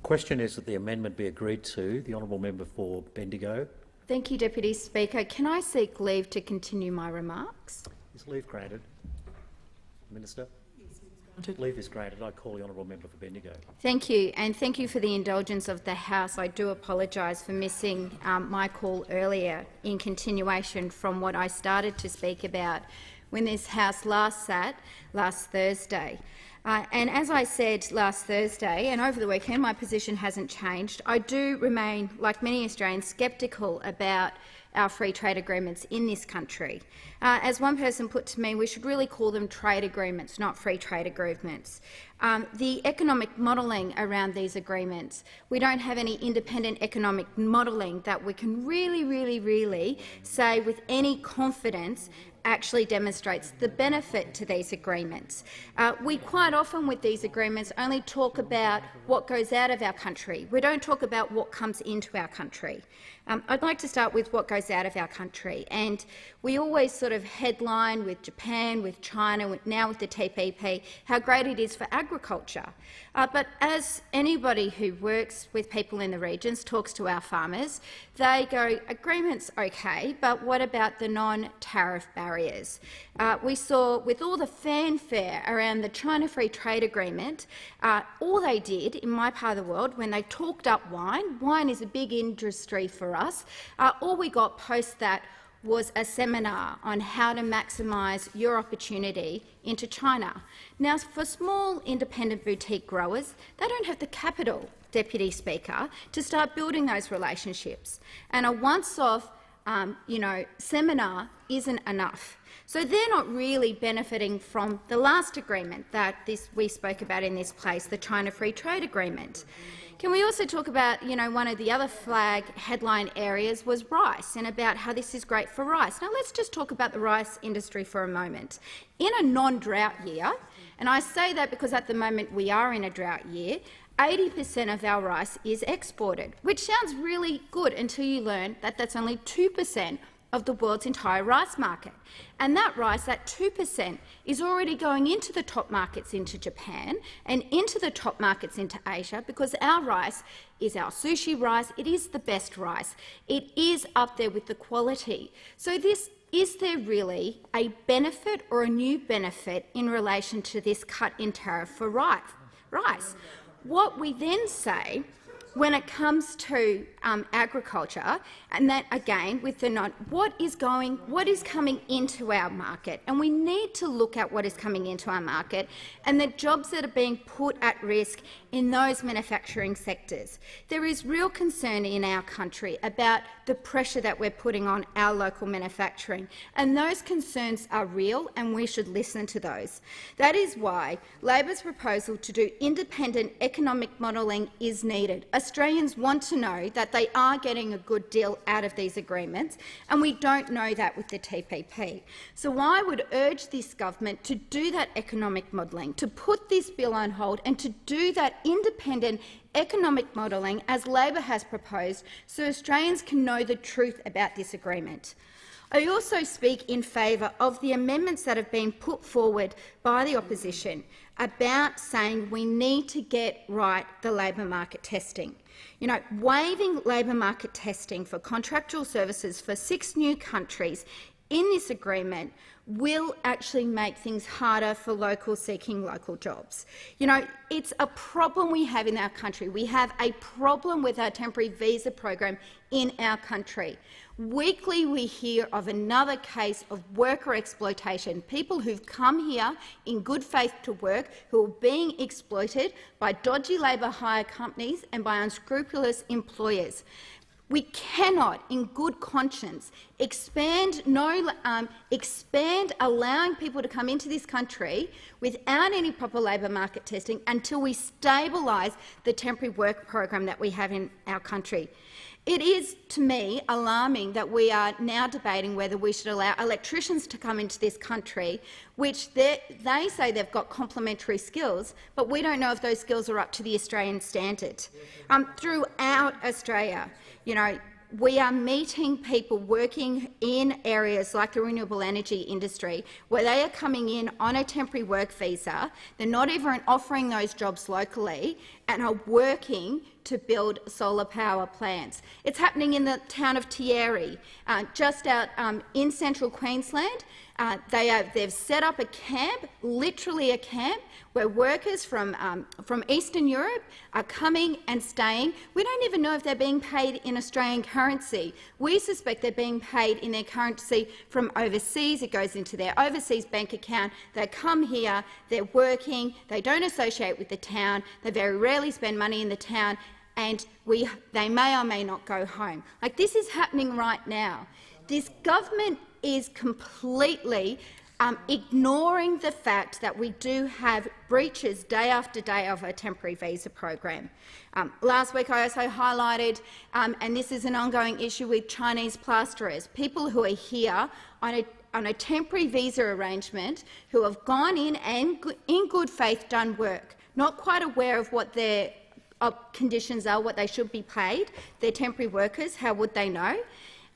question is that the amendment be agreed to. The honourable member for Bendigo. Thank you, Deputy Speaker. Can I seek leave to continue my remarks? Is leave granted? Minister? Leave is granted. I call the honourable member for Bendigo. Thank you, and thank you for the indulgence of the House. I do apologise for missing my call earlier in continuation from what I started to speak about when this House last sat last Thursday. And as I said last Thursday and over the weekend, my position hasn't changed. I do remain, like many Australians, sceptical about our free trade agreements in this country. As one person put to me, we should really call them trade agreements, not free trade agreements. The economic modelling around these agreements, we don't have any independent economic modelling that we can really say with any confidence actually demonstrates the benefit to these agreements. We quite often with these agreements only talk about what goes out of our country. We don't talk about what comes into our country. I'd like to start with what goes out of our country. And we always sort of headline with Japan, with China, now with the TPP, how great it is for agriculture. But as anybody who works with people in the regions talks to our farmers, they go, agreement's okay, but what about the non-tariff barriers? We saw with all the fanfare around the China Free Trade Agreement, all they did in my part of the world when they talked up wine is a big industry for us, all we got post that was a seminar on how to maximise your opportunity into China. Now, for small independent boutique growers, they don't have the capital, Deputy Speaker, to start building those relationships. And a once-off seminar isn't enough. So they're not really benefiting from the last agreement that we spoke about in this place, the China Free Trade Agreement. Can we also talk about, one of the other flag headline areas was rice and about how this is great for rice. Now let's just talk about the rice industry for a moment. In a non-drought year, and I say that because at the moment we are in a drought year, 80% of our rice is exported, which sounds really good until you learn that that's only 2% of the world's entire rice market. And that rice, that 2%, is already going into the top markets into Japan and into the top markets into Asia because our rice is our sushi rice. It is the best rice. It is up there with the quality. So is there really a benefit or a new benefit in relation to this cut in tariff for rice? What we then say when it comes to agriculture, and that again with the what is coming into our market, and we need to look at what is coming into our market and the jobs that are being put at risk in those manufacturing sectors. There is real concern in our country about the pressure that we're putting on our local manufacturing, and those concerns are real and we should listen to those. That is why Labor's proposal to do independent economic modelling is needed. Australians want to know that they are getting a good deal out of these agreements, and we don't know that with the TPP. So I would urge this government to do that economic modelling, to put this bill on hold and to do that independent economic modelling as Labor has proposed so Australians can know the truth about this agreement. I also speak in favour of the amendments that have been put forward by the opposition about saying we need to get right the labour market testing. Waiving labour market testing for contractual services for 6 new countries in this agreement will actually make things harder for locals seeking local jobs. It's a problem we have in our country. We have a problem with our temporary visa program in our country. Weekly we hear of another case of worker exploitation, people who've come here in good faith to work who are being exploited by dodgy labour hire companies and by unscrupulous employers. We cannot, in good conscience, expand allowing people to come into this country without any proper labour market testing until we stabilise the temporary work program that we have in our country. It is, to me, alarming that we are now debating whether we should allow electricians to come into this country, which they say they've got complementary skills, but we don't know if those skills are up to the Australian standard. Throughout Australia, we are meeting people working in areas like the renewable energy industry where they are coming in on a temporary work visa. They're not even offering those jobs locally and are working to build solar power plants. It's happening in the town of Tieri, just out in central Queensland. They've set up a camp, literally a camp, where workers from Eastern Europe are coming and staying. We don't even know if they're being paid in Australian currency. We suspect they're being paid in their currency from overseas. It goes into their overseas bank account. They come here, they're working, they don't associate with the town, they very rarely spend money in the town, and they may or may not go home. Like, this is happening right now. This government is completely ignoring the fact that we do have breaches day after day of a temporary visa program. Last week I also highlighted, and this is an ongoing issue with Chinese plasterers, people who are here on a temporary visa arrangement who have gone in and in good faith done work, not quite aware of what their conditions are, what they should be paid. They're temporary workers, how would they know?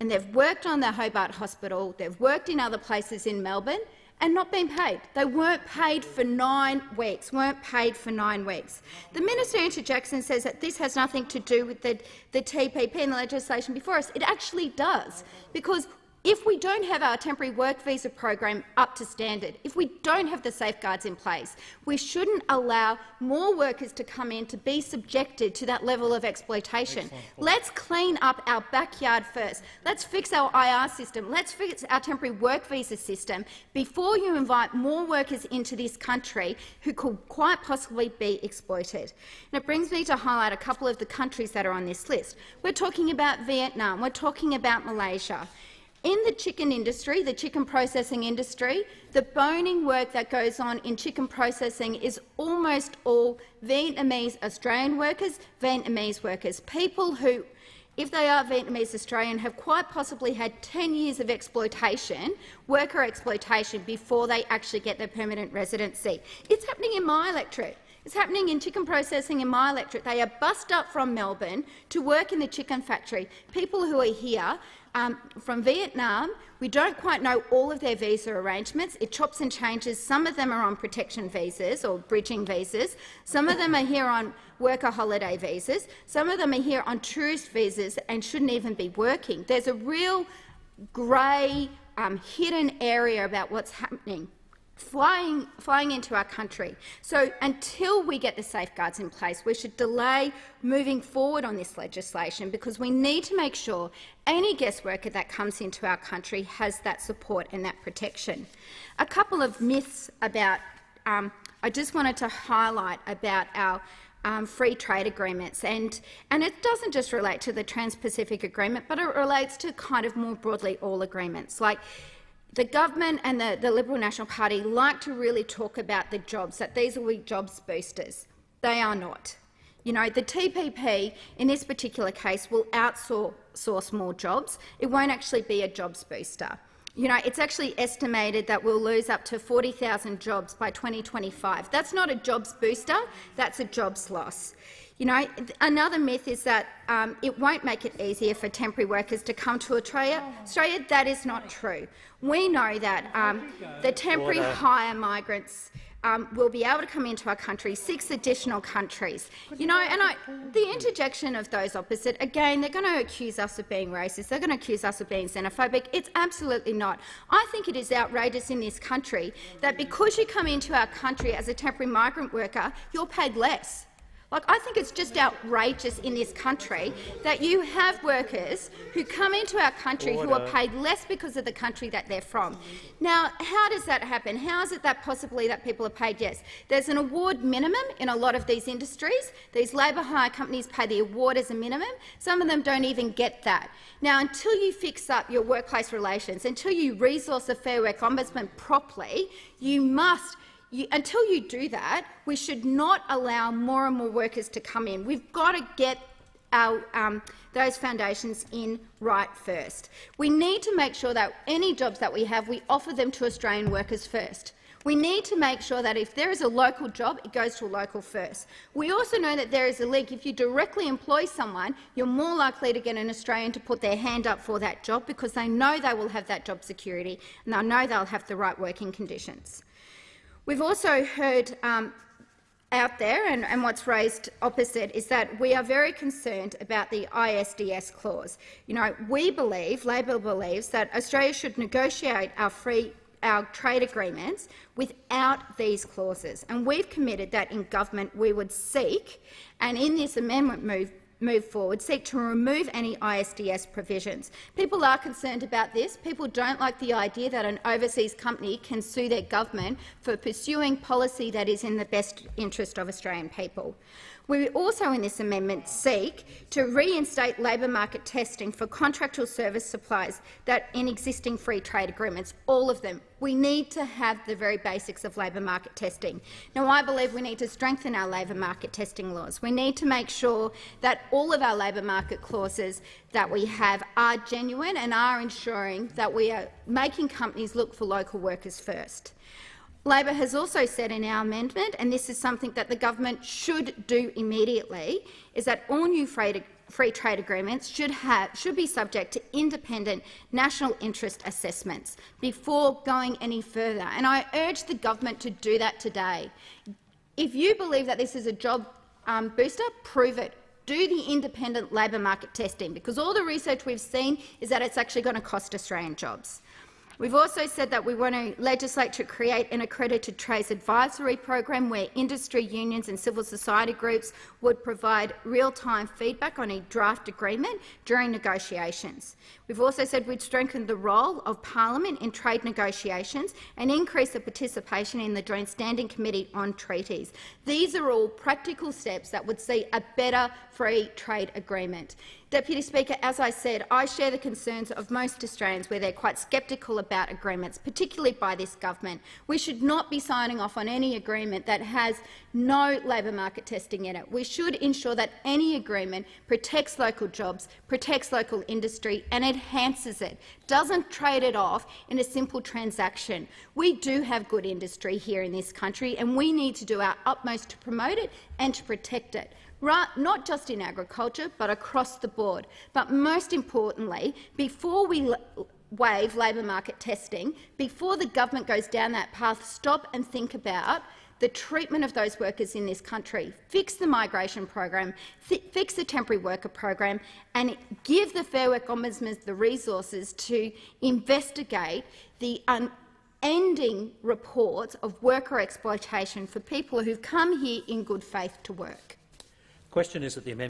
And they've worked on the Hobart Hospital, they've worked in other places in Melbourne and not been paid. They weren't paid for 9 weeks, The Minister Jackson says that this has nothing to do with the TPP and the legislation before us. It actually does, because if we don't have our temporary work visa program up to standard, if we don't have the safeguards in place, we shouldn't allow more workers to come in to be subjected to that level of exploitation. Let's clean up our backyard first. Let's fix our IR system. Let's fix our temporary work visa system before you invite more workers into this country who could quite possibly be exploited. And it brings me to highlight a couple of the countries that are on this list. We're talking about Vietnam. We're talking about Malaysia. In the chicken industry, the chicken processing industry, the boning work that goes on in chicken processing is almost all Vietnamese Australian workers, people who, if they are Vietnamese Australian, have quite possibly had 10 years of exploitation, worker exploitation, before they actually get their permanent residency. It's happening in my electorate. It's happening in chicken processing in my electorate. They are bussed up from Melbourne to work in the chicken factory. People who are here from Vietnam, we don't quite know all of their visa arrangements. It chops and changes. Some of them are on protection visas or bridging visas. Some of them are here on worker holiday visas. Some of them are here on tourist visas and shouldn't even be working. There's a real grey, hidden area about what's happening. Flying into our country. So until we get the safeguards in place, we should delay moving forward on this legislation, because we need to make sure any guest worker that comes into our country has that support and that protection. A couple of myths about, I just wanted to highlight about our free trade agreements, and it doesn't just relate to the Trans-Pacific Agreement, but it relates to kind of more broadly all agreements. Like, the government and the Liberal National Party like to really talk about the jobs, that these will be jobs boosters. They are not. You know, the TPP in this particular case will outsource more jobs. It won't actually be a jobs booster. You know, it's actually estimated that we'll lose up to 40,000 jobs by 2025. That's not a jobs booster, that's a jobs loss. You know, another myth is that it won't make it easier for temporary workers to come to Australia. That is not true. We know that the temporary hire migrants will be able to come into our country, 6 additional countries. You know, and the interjection of those opposite, again, they're going to accuse us of being racist, they're going to accuse us of being xenophobic. It's absolutely not. I think it is outrageous in this country that because you come into our country as a temporary migrant worker, you're paid less. Like, I think it's just outrageous in this country that you have workers who come into our country who are paid less because of the country that they're from. Now, how does that happen? How is it that possibly that people are paid yes? There's an award minimum in a lot of these industries. These labour hire companies pay the award as a minimum. Some of them don't even get that. Now, until you fix up your workplace relations, until you resource the Fair Work Ombudsman properly, until you do that, we should not allow more and more workers to come in. We've got to get our, those foundations in right first. We need to make sure that any jobs that we have, we offer them to Australian workers first. We need to make sure that if there is a local job, it goes to a local first. We also know that there is a link. If you directly employ someone, you're more likely to get an Australian to put their hand up for that job because they know they will have that job security and they know they'll have the right working conditions. We've also heard out there, and what's raised opposite, is that we are very concerned about the ISDS clause. You know, we believe, Labor believes, that Australia should negotiate our trade agreements without these clauses, and we've committed that in government we would seek, and in this amendment move forward, seek to remove any ISDS provisions. People are concerned about this. People don't like the idea that an overseas company can sue their government for pursuing policy that is in the best interest of Australian people. We also, in this amendment, seek to reinstate labour market testing for contractual service supplies that in existing free trade agreements, all of them. We need to have the very basics of labour market testing. Now, I believe we need to strengthen our labour market testing laws. We need to make sure that all of our labour market clauses that we have are genuine and are ensuring that we are making companies look for local workers first. Labor has also said in our amendment, and this is something that the government should do immediately, is that all new free trade agreements should be subject to independent national interest assessments before going any further. And I urge the government to do that today. If you believe that this is a job booster, prove it. Do the independent labour market testing, because all the research we've seen is that it's actually going to cost Australian jobs. We've also said that we want to legislate to create an accredited trades advisory program where industry unions and civil society groups would provide real-time feedback on a draft agreement during negotiations. We've also said we'd strengthen the role of Parliament in trade negotiations and increase the participation in the Joint Standing Committee on Treaties. These are all practical steps that would see a better free trade agreement. Deputy Speaker, as I said, I share the concerns of most Australians where they're quite sceptical about agreements, particularly by this government. We should not be signing off on any agreement that has no labour market testing in it. We should ensure that any agreement protects local jobs, protects local industry and enhances it, doesn't trade it off in a simple transaction. We do have good industry here in this country and we need to do our utmost to promote it and to protect it. Not just in agriculture, but across the board. But most importantly, before we waive labour market testing, before the government goes down that path, stop and think about the treatment of those workers in this country. Fix the migration program, fix the temporary worker program, and give the Fair Work Ombudsman the resources to investigate the unending reports of worker exploitation for people who've come here in good faith to work. The question is that the amendment